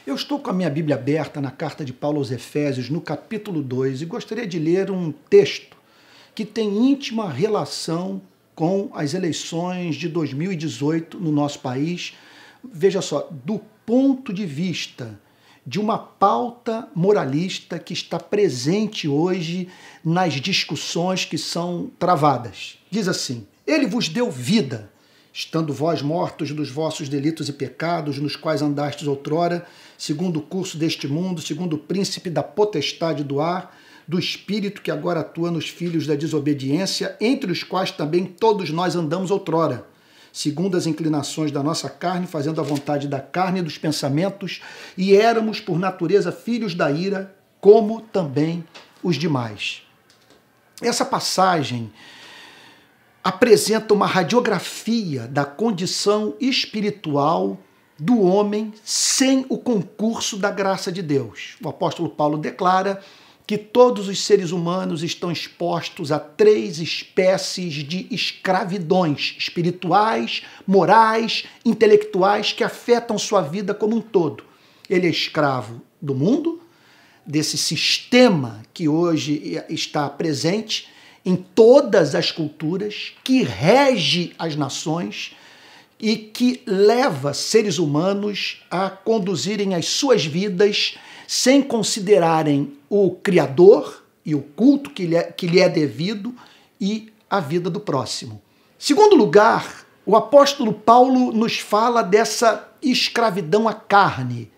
Eu estou com a minha Bíblia aberta na carta de Paulo aos Efésios, no capítulo 2, e gostaria de ler um texto que tem íntima relação com as eleições de 2018 no nosso país. Veja só, do ponto de vista de uma pauta moralista que está presente hoje nas discussões que são travadas. Diz assim: ele vos deu vida, estando vós mortos dos vossos delitos e pecados, nos quais andastes outrora, segundo o curso deste mundo, segundo o príncipe da potestade do ar, do espírito que agora atua nos filhos da desobediência, entre os quais também todos nós andamos outrora, segundo as inclinações da nossa carne, fazendo a vontade da carne e dos pensamentos, e éramos, por natureza, filhos da ira, como também os demais. Essa passagem apresenta uma radiografia da condição espiritual do homem sem o concurso da graça de Deus. O apóstolo Paulo declara que todos os seres humanos estão expostos a 3 espécies de escravidões espirituais, morais, intelectuais que afetam sua vida como um todo. Ele é escravo do mundo, desse sistema que hoje está presente em todas as culturas, que rege as nações e que leva seres humanos a conduzirem as suas vidas sem considerarem o Criador e o culto que lhe é devido e a vida do próximo. Segundo lugar, o apóstolo Paulo nos fala dessa escravidão à carne,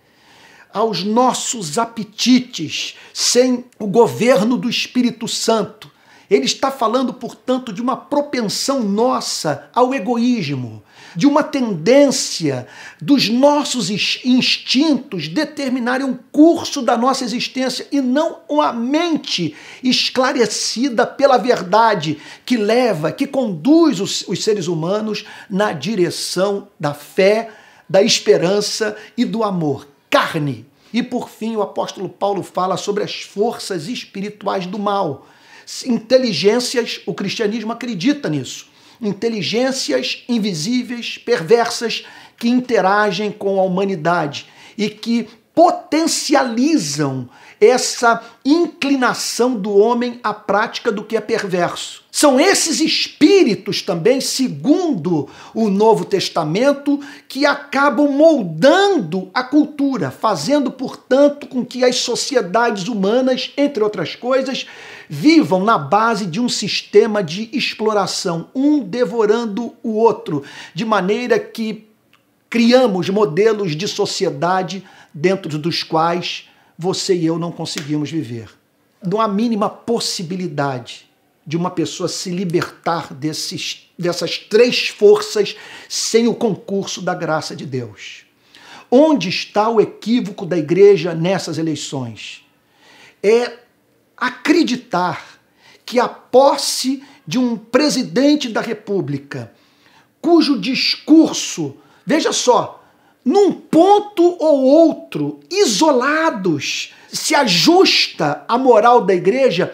aos nossos apetites, sem o governo do Espírito Santo. Ele está falando, portanto, de uma propensão nossa ao egoísmo, de uma tendência dos nossos instintos determinarem um curso da nossa existência e não uma mente esclarecida pela verdade que leva, que conduz os seres humanos na direção da fé, da esperança e do amor. Carne. E, por fim, o apóstolo Paulo fala sobre as forças espirituais do mal. Inteligências, o cristianismo acredita nisso. Inteligências invisíveis, perversas, que interagem com a humanidade e que potencializam essa inclinação do homem à prática do que é perverso. São esses espíritos também, segundo o Novo Testamento, que acabam moldando a cultura, fazendo, portanto, com que as sociedades humanas, entre outras coisas, vivam na base de um sistema de exploração, um devorando o outro, de maneira que criamos modelos de sociedade dentro dos quais você e eu não conseguimos viver. Não há mínima possibilidade de uma pessoa se libertar dessas 3 forças sem o concurso da graça de Deus. Onde está o equívoco da igreja nessas eleições? É acreditar que a posse de um presidente da República, cujo discurso, veja só, num ponto ou outro, isolados, se ajusta à moral da igreja,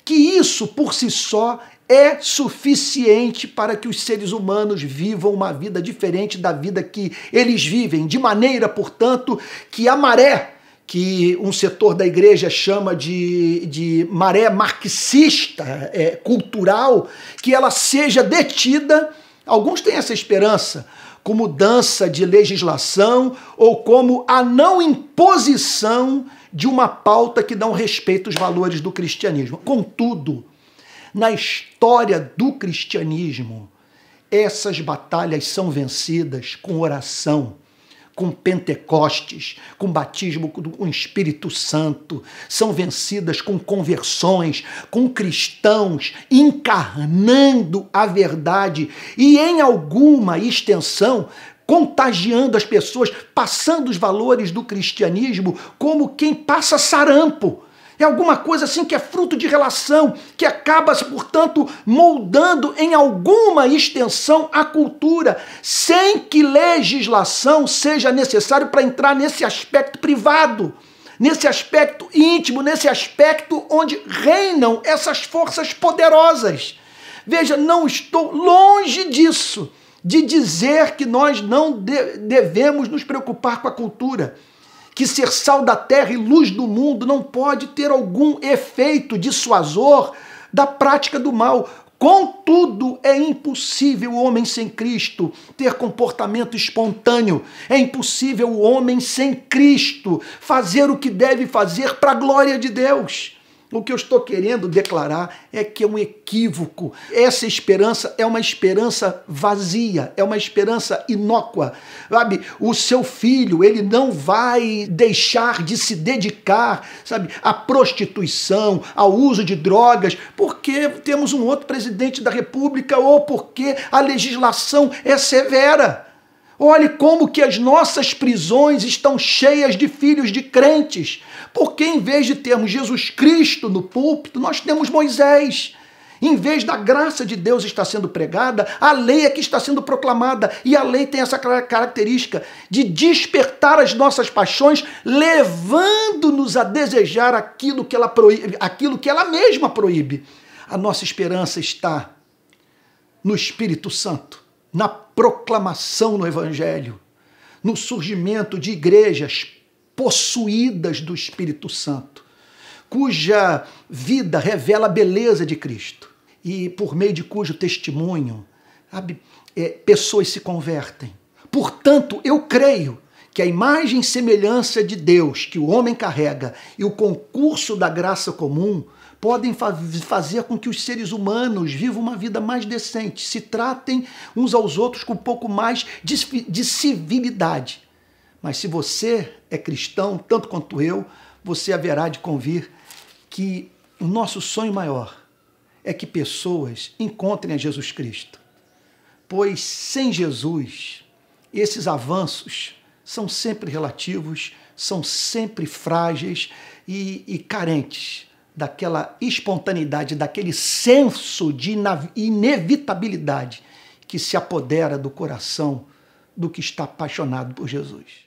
que isso por si só é suficiente para que os seres humanos vivam uma vida diferente da vida que eles vivem, de maneira, portanto, que a maré, que um setor da igreja chama de maré marxista, cultural, que ela seja detida. Alguns têm essa esperança, com mudança de legislação ou como a não imposição de uma pauta que não respeita os valores do cristianismo. Contudo, na história do cristianismo, essas batalhas são vencidas com oração, com Pentecostes, com batismo com o Espírito Santo, são vencidas com conversões, com cristãos encarnando a verdade e, em alguma extensão, contagiando as pessoas, passando os valores do cristianismo como quem passa sarampo. É alguma coisa assim que é fruto de relação, que acaba, portanto, moldando em alguma extensão a cultura, sem que legislação seja necessário para entrar nesse aspecto privado, nesse aspecto íntimo, nesse aspecto onde reinam essas forças poderosas. Veja, não estou longe disso, de dizer que nós não devemos nos preocupar com a cultura, que ser sal da terra e luz do mundo não pode ter algum efeito dissuasor da prática do mal. Contudo, é impossível o homem sem Cristo ter comportamento espontâneo. É impossível o homem sem Cristo fazer o que deve fazer para a glória de Deus. O que eu estou querendo declarar é que é um equívoco. Essa esperança é uma esperança vazia, é uma esperança inócua. Sabe? O seu filho, ele não vai deixar de se dedicar, sabe, à prostituição, ao uso de drogas, porque temos um outro presidente da República ou porque a legislação é severa. Olhe como que as nossas prisões estão cheias de filhos de crentes, porque em vez de termos Jesus Cristo no púlpito, nós temos Moisés. Em vez da graça de Deus estar sendo pregada, a lei é que está sendo proclamada, e a lei tem essa característica de despertar as nossas paixões, levando-nos a desejar aquilo que ela proíbe, aquilo que ela mesma proíbe. A nossa esperança está no Espírito Santo, na proclamação no Evangelho, no surgimento de igrejas possuídas do Espírito Santo, cuja vida revela a beleza de Cristo e por meio de cujo testemunho, sabe, pessoas se convertem. Portanto, eu creio que a imagem e semelhança de Deus que o homem carrega e o concurso da graça comum podem fazer com que os seres humanos vivam uma vida mais decente, se tratem uns aos outros com um pouco mais de civilidade. Mas se você é cristão, tanto quanto eu, você haverá de convir que o nosso sonho maior é que pessoas encontrem a Jesus Cristo. Pois sem Jesus, esses avanços são sempre relativos, são sempre frágeis e carentes daquela espontaneidade, daquele senso de inevitabilidade que se apodera do coração do que está apaixonado por Jesus.